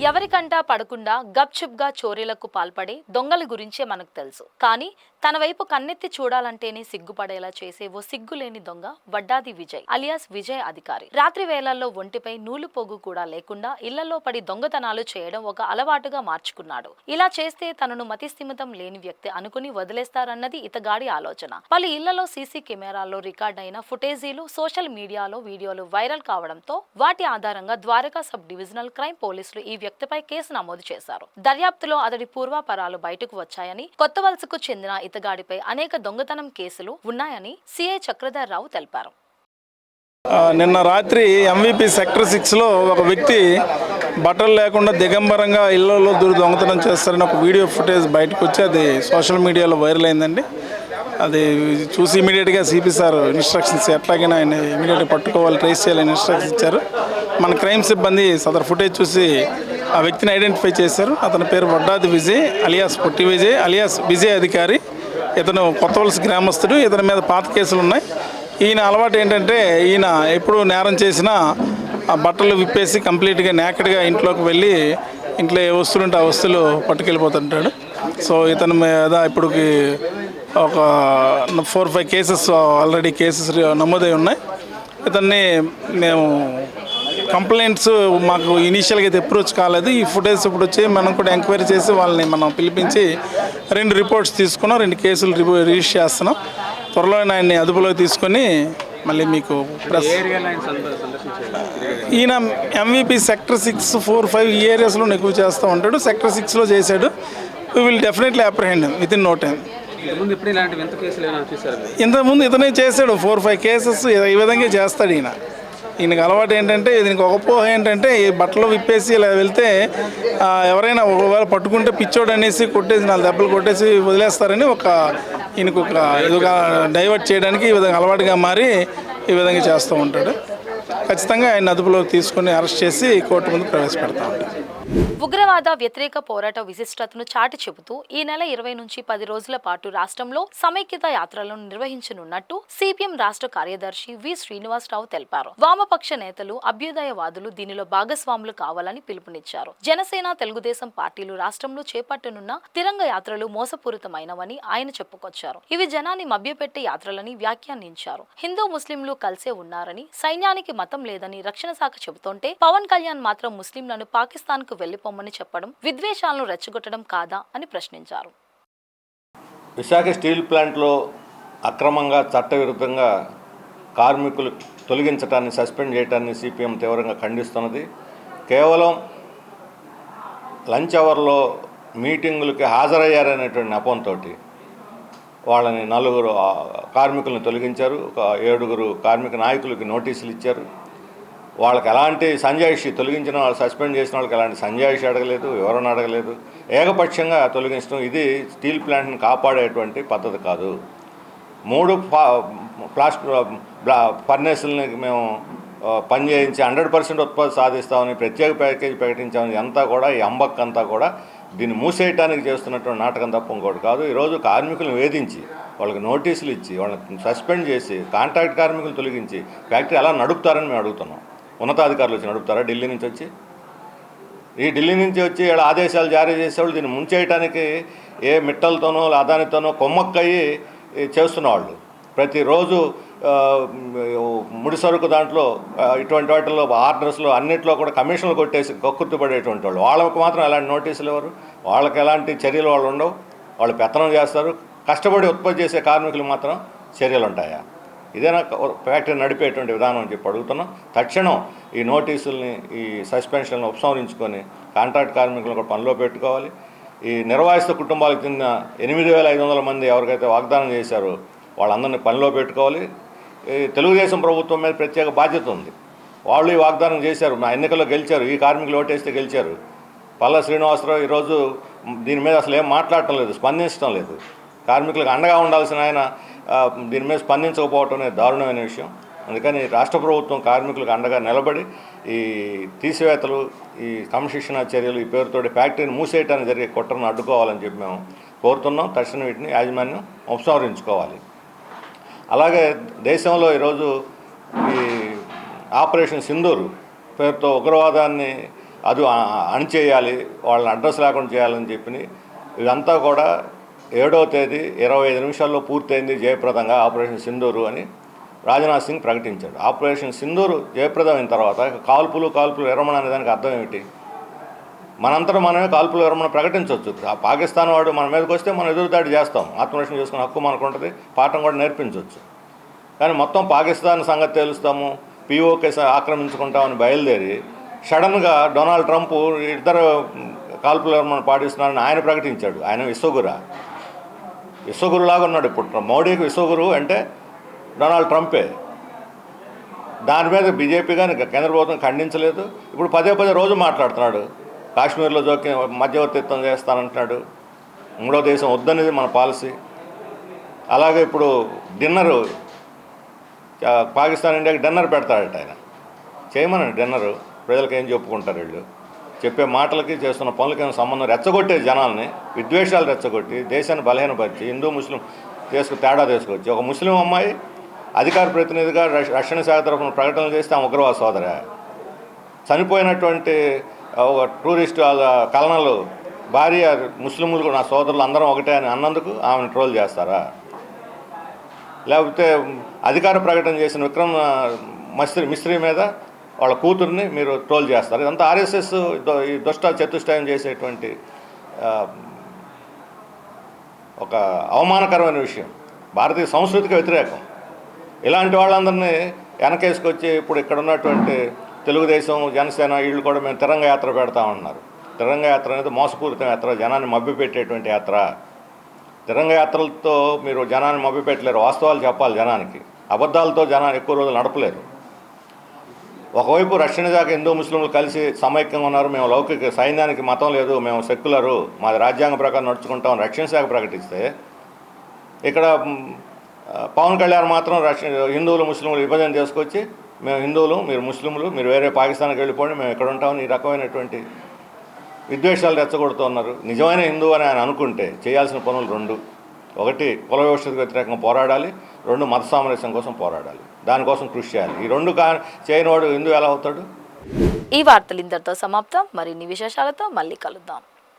ఎవరికంటా పడకుండా గప్చుప్ గా చోరీలకు పాల్పడే దొంగల గురించే మనకు తెలుసు. కానీ తన వైపు కన్నెత్తి చూడాలంటేనే సిగ్గుపడేలా చేసే ఓ సిగ్గులేని దొంగ వడ్డాది విజయ్ అలియాస్ విజయ్ అధికారి. రాత్రి వేళల్లో ఒంటిపై నూలు పొగు కూడా లేకుండా ఇళ్లలో పడి దొంగతనాలు చేయడం ఒక అలవాటుగా మార్చుకున్నాడు. ఇలా చేస్తే తనను మతిస్థిమితం లేని వ్యక్తి అనుకుని వదిలేస్తారన్నది ఇతగాడి ఆలోచన. పలు ఇళ్లలో సీసీ కెమెరాల్లో రికార్డ్ అయిన ఫుటేజీలు సోషల్ మీడియాలో వీడియోలు వైరల్ కావడంతో వాటి ఆధారంగా ద్వారకా సబ్ డివిజనల్ క్రైమ్ పోలీసులు ఈ వ్యక్తిపై కేసు నమోదు చేశారు. దర్యాప్తులో అతడి పూర్వాపరాలు బయటకు వచ్చాయని, కొత్తవలసకు చెందిన ఇతగాడిపై అనేక దొంగతనం కేసులు ఉన్నాయని సిఐ చక్రధర్ రావు తెలిపారు. నిన్న రాత్రి ఎంవిపి సెక్టర్ 6లో ఒక వ్యక్తి బట్టలు లేకుండా దిగంబరంగా ఇళ్లలో దొంగతనం చేస్తారని ఒక వీడియో ఫుటేజ్ బయటకు వచ్చి అది సోషల్ మీడియాలో వైరల్ అయిందండి. అది చూసి ఇమీడియట్గా సిపి సార్ ఇన్స్ట్రక్షన్స్ ఎట్లాగైనా ఆయన ఇమీడియట్గా పట్టుకోవాలి, ట్రేస్ చేయాలని ఇన్స్ట్రక్షన్స్ ఇచ్చారు. మన క్రైమ్ సిబ్బంది సదర్ ఫుటేజ్ చూసి ఆ వ్యక్తిని ఐడెంటిఫై చేశారు. అతని పేరు వడ్డాది విజయ్ అలియాస్ పొట్టి విజయ్ అలియాస్ విజయ్ అధికారి. ఇతను కొత్తవలస గ్రామస్తుడు. ఇతని మీద పాత కేసులు ఉన్నాయి. ఈయన అలవాటు ఏంటంటే ఈయన ఎప్పుడు నేరం చేసినా ఆ బట్టలు విప్పేసి కంప్లీట్గా నేకడ్గా ఇంట్లోకి వెళ్ళి ఇంట్లో ఏ వస్తువులు ఉంటే ఆ వస్తువులు పట్టుకెళ్ళిపోతుంటాడు. సో ఇతని మీద ఇప్పటికి ఒక 4-5 కేసెస్ ఆల్రెడీ కేసెస్ నమోదై ఉన్నాయి. ఇతన్ని మేము కంప్లైంట్స్ మాకు ఇనీషియల్గా అయితే అప్రోచ్ కాలేదు. ఈ ఫుటేజ్ ఇప్పుడు వచ్చి మనం కూడా ఎంక్వైరీ చేసి వాళ్ళని మనం పిలిపించి 2 రిపోర్ట్స్ తీసుకున్నాం, 2 కేసులు రిజిస్టర్ చేస్తున్నాం. త్వరలో ఆయన్ని అదుపులోకి తీసుకొని మళ్ళీ మీకు ఈయన ఎంవిపి సెక్టర్ 6, 4, 5 ఈ ఏరియాస్లో ఎక్కువ చేస్తూ ఉంటాడు. సెక్టర్ 6లో చేశాడు. We will definitely apprehend within no time. ఇంతకుముందు ఇతనే చేశాడు 4-5 కేసెస్ ఈ విధంగా చేస్తాడు. ఈయనకు అలవాటు ఏంటంటే దీనికి ఒక పోహ ఏంటంటే ఈ బట్టలు విప్పేసి ఇలా వెళ్తే ఎవరైనా ఒకవేళ పట్టుకుంటే పిచ్చోడు అనేసి కొట్టేసి 4 దెబ్బలు కొట్టేసి వదిలేస్తారని ఈయనకు ఒక డైవర్ట్ చేయడానికి ఈ విధంగా అలవాటుగా మారి ఈ విధంగా చేస్తూ ఉంటాడు. ఖచ్చితంగా ఆయన అదుపులోకి తీసుకొని అరెస్ట్ చేసి కోర్టు ముందు ప్రవేశపెడతా ఉంటాడు. ఉగ్రవాద వ్యతిరేక పోరాట విశిష్టతను చాటి చెబుతూ ఈ నెల 20 నుంచి 10 రోజుల పాటు రాష్ట్రంలో సమైక్యత యాత్రలను నిర్వహించనున్నట్టు సిపిఎం రాష్ట్ర కార్యదర్శి వి శ్రీనివాసరావు తెలిపారు. వామపక్ష నేతలు, అభ్యుదయవాదులు దీనిలో భాగస్వాములు కావాలని పిలుపునిచ్చారు. జనసేన, తెలుగుదేశం పార్టీలు రాష్ట్రంలో చేపట్టనున్న తిరంగ యాత్రలు మోసపూరితమైనవని ఆయన చెప్పుకొచ్చారు. ఇవి జనాన్ని మభ్యపెట్టే యాత్రలని వ్యాఖ్యానించారు. హిందూ ముస్లింలు కలిసే ఉన్నారని, సైన్యానికి మతం లేదని రక్షణ శాఖ చెబుతుంటే పవన్ కళ్యాణ్ మాత్రం ముస్లింలను పాకిస్తాన్ కు వెళ్లిపోమని చెప్పడం విద్వేషాలను రెచ్చగొట్టడం కాదా అని ప్రశ్నించారు. విశాఖ స్టీల్ ప్లాంట్లో అక్రమంగా చట్టవిరుద్ధంగా కార్మికులు తొలగించడాన్ని సస్పెండ్ చేయడాన్ని సిపిఎం తీవ్రంగా ఖండిస్తున్నది. కేవలం లంచ్ అవర్లో మీటింగులకి హాజరయ్యారనేటువంటి నెపంతో వాళ్ళని 4 కార్మికులను తొలగించారు. ఒక 7 కార్మిక నాయకులకి నోటీసులు ఇచ్చారు. వాళ్ళకి ఎలాంటి సంజాయిషి, తొలగించిన వాళ్ళు సస్పెండ్ చేసిన వాళ్ళకి ఎలాంటి సంజాయిషి అడగలేదు, వివరణ అడగలేదు. ఏకపక్షంగా తొలగించడం ఇది స్టీల్ ప్లాంట్ని కాపాడేటువంటి పద్ధతి కాదు. 3 ఫర్నేసులని మేము పనిచేయించి 100% ఉత్పత్తి సాధిస్తామని ప్రత్యేక ప్యాకేజీ ప్రకటించామని అంతా కూడా ఈ అంబక్ అంతా కూడా దీన్ని మూసేయటానికి చేస్తున్నటువంటి నాటకం తప్ప ఇంకోటి కాదు. ఈరోజు కార్మికులను వేధించి వాళ్ళకి నోటీసులు ఇచ్చి వాళ్ళని సస్పెండ్ చేసి కాంట్రాక్ట్ కార్మికులు తొలగించి ఫ్యాక్టరీ ఎలా నడుపుతారని మేము అడుగుతున్నాం. ఉన్నతాధికారులు వచ్చి నడుపుతారా? ఢిల్లీ నుంచి వచ్చి వీళ్ళ ఆదేశాలు జారీ చేసేవాళ్ళు దీన్ని ముంచేయటానికి ఏ మిట్టలతోనో అదానితోనో కొమ్మక్కయ్యి చేస్తున్నవాళ్ళు. ప్రతిరోజు ముడి సరుకు దాంట్లో ఇటువంటి వాటిల్లో ఆర్డర్స్లో అన్నింటిలో కూడా కమిషన్లు కొట్టేసి కక్కుర్తిపడేటువంటి వాళ్ళు. వాళ్ళకు మాత్రం ఎలాంటి నోటీసులు ఇవ్వరు, వాళ్ళకి ఎలాంటి చర్యలు వాళ్ళు ఉండవు. వాళ్ళు పెత్తనం చేస్తారు. కష్టపడి ఉత్పత్తి చేసే కార్మికులు మాత్రం చర్యలు ఉంటాయా? ఇదేనా ఫ్యాక్టరీ నడిపేటువంటి విధానం అని చెప్పి అడుగుతున్నాం. తక్షణం ఈ నోటీసుల్ని, ఈ సస్పెన్షన్లను ఉపసంహరించుకొని కాంట్రాక్ట్ కార్మికులను కూడా పనిలో పెట్టుకోవాలి. ఈ నిర్వాసిత కుటుంబాలకు చెందిన 8,500 మంది ఎవరికైతే వాగ్దానం చేశారో వాళ్ళందరినీ పనిలో పెట్టుకోవాలి. తెలుగుదేశం ప్రభుత్వం మీద ప్రత్యేక బాధ్యత ఉంది. వాళ్ళు ఈ వాగ్దానం చేశారు, మా ఎన్నికల్లో గెలిచారు, ఈ కార్మికులు ఓటేస్తే గెలిచారు. పల్లా శ్రీనివాసరావు ఈరోజు దీని మీద అసలు ఏం మాట్లాడటం లేదు, స్పందించడం లేదు. కార్మికులకు అండగా ఉండాల్సిన ఆయన దీని మీద స్పందించకపోవటం అనేది దారుణమైన విషయం. అందుకని రాష్ట్ర ప్రభుత్వం కార్మికులకు అండగా నిలబడి ఈ తీసివేతలు, ఈ క్రమశిక్షణ చర్యలు, ఈ పేరుతోటి ఫ్యాక్టరీని మూసేయటానికి జరిగే కుట్రను అడ్డుకోవాలని చెప్పి మేము కోరుతున్నాం. తక్షణం వీటిని యాజమాన్యం ఉపసంహరించుకోవాలి. అలాగే దేశంలో ఈరోజు ఈ ఆపరేషన్ సింధూర్ పేరుతో ఉగ్రవాదాన్ని అణిచేయాలి, వాళ్ళని అడ్రస్ లేకుండా చేయాలని చెప్పి ఇదంతా కూడా 7వ తేదీ 25 నిమిషాల్లో పూర్తయింది జయప్రదంగా ఆపరేషన్ సింధూరు అని రాజ్నాథ్ సింగ్ ప్రకటించాడు. ఆపరేషన్ సింధూరు జయప్రదమైన తర్వాత కాల్పులు విరమణ అనే దానికి అర్థం ఏమిటి? మనంతటా మనమే కాల్పుల విరమణ ప్రకటించవచ్చు. ఆ పాకిస్తాన్ వాడు మన మీదకి వస్తే మనం ఎదురుదాడి చేస్తాం, ఆత్మరక్షణ చేసుకునే హక్కు మనకు ఉంటుంది, పాఠం కూడా నేర్పించవచ్చు. కానీ మొత్తం పాకిస్తాన్ సంగతి తెలుస్తాము, పీఓకే ఆక్రమించుకుంటామని బయలుదేరి సడన్గా డొనాల్డ్ ట్రంప్ ఇద్దరు కాల్పుల విరమణ పాటిస్తున్నారని ఆయన ప్రకటించాడు. ఆయన విశ్వగురులాగా ఉన్నాడు. ఇప్పుడు మోడీకి విశ్వగురు అంటే డొనాల్డ్ ట్రంపే. దాని మీద బీజేపీ కానీ కేంద్ర ప్రభుత్వం ఖండించలేదు. ఇప్పుడు పదే రోజు మాట్లాడుతున్నాడు. కాశ్మీర్లో మధ్యవర్తిత్వం చేస్తానంటున్నాడు. 3వ దేశం వద్దనేది మన పాలసీ. అలాగే ఇప్పుడు డిన్నరు పాకిస్తాన్ ఇండియాకి డిన్నర్ పెడతాడట ఆయన. చేయమనండి డిన్నరు, ప్రజలకు ఏం చెప్పుకుంటారు వీళ్ళు? చెప్పే మాటలకి చేస్తున్న పనులకి సంబంధం రెచ్చగొట్టే జనాల్ని, విద్వేషాలు రెచ్చగొట్టి దేశాన్ని బలహీనపరిచి హిందూ ముస్లిం తేడా తీసుకొచ్చి ఒక ముస్లిం అమ్మాయి అధికార ప్రతినిధిగా రక్షణ శాఖ తరఫున ప్రకటనలు చేస్తే ఆమె ఉగ్రవాద సోదర. చనిపోయినటువంటి ఒక టూరిస్ట్ కలనలు భార్య ముస్లింలు నా సోదరులు అందరం ఒకటే అని అన్నందుకు ఆమెను ట్రోల్ చేస్తారా? లేకపోతే అధికార ప్రకటన చేసిన విక్రమ్ మిస్త్రీ మీద వాళ్ళ కూతుర్ని మీరు ట్రోల్ చేస్తారు. ఇదంతా ఆర్ఎస్ఎస్ ఈ చతుష్టయం చేసేటువంటి ఒక అవమానకరమైన విషయం, భారతీయ సంస్కృతికి వ్యతిరేకం. ఇలాంటి వాళ్ళందరినీ వెనకేసుకొచ్చి ఇప్పుడు ఇక్కడ ఉన్నటువంటి తెలుగుదేశం, జనసేన వీళ్ళు కూడా మేము తిరంగ యాత్ర పెడతామన్నారు. తిరంగ యాత్ర అనేది మోసపూరిత యాత్ర, జనాన్ని మభ్యపెట్టేటువంటి యాత్ర. తిరంగ యాత్రలతో మీరు జనాన్ని మభ్యపెట్టలేరు, వాస్తవాలు చెప్పాలి జనానికి. అబద్ధాలతో జనాన్ని ఎక్కువ రోజులు నడపలేరు. ఒకవైపు రక్షణ శాఖ హిందూ ముస్లింలు కలిసి సమైక్యంగా ఉన్నారు, మేము లౌకిక సైన్యానికి మతం లేదు, మేము సెక్యులరు, మాది రాజ్యాంగ ప్రకారం నడుచుకుంటామని రక్షణ శాఖ ప్రకటిస్తే, ఇక్కడ పవన్ కళ్యాణ్ మాత్రం హిందువులు ముస్లింలు విభజన చేసుకొచ్చి మేము హిందువులు, మీరు ముస్లింలు, మీరు వేరే పాకిస్తాన్కి వెళ్ళిపోండి, మేము ఇక్కడ ఉంటామని ఈ రకమైనటువంటి విద్వేషాలు రెచ్చగొడుతున్నారు. నిజమైన హిందువు అని ఆయన అనుకుంటే చేయాల్సిన పనులు 2: 1 కుల వ్యవస్థకు వ్యతిరేకంగా పోరాడాలి, 2 మత సామరస్యం కోసం పోరాడాలి, దానికోసం కృషి చేయాలి. ఈ 2 చేయనివాడు హిందూ ఎలా అవుతాడు? ఈ వార్తలు ఇంతటితో సమాప్తం. మరిన్ని విశేషాలతో మళ్ళీ కలుద్దాం.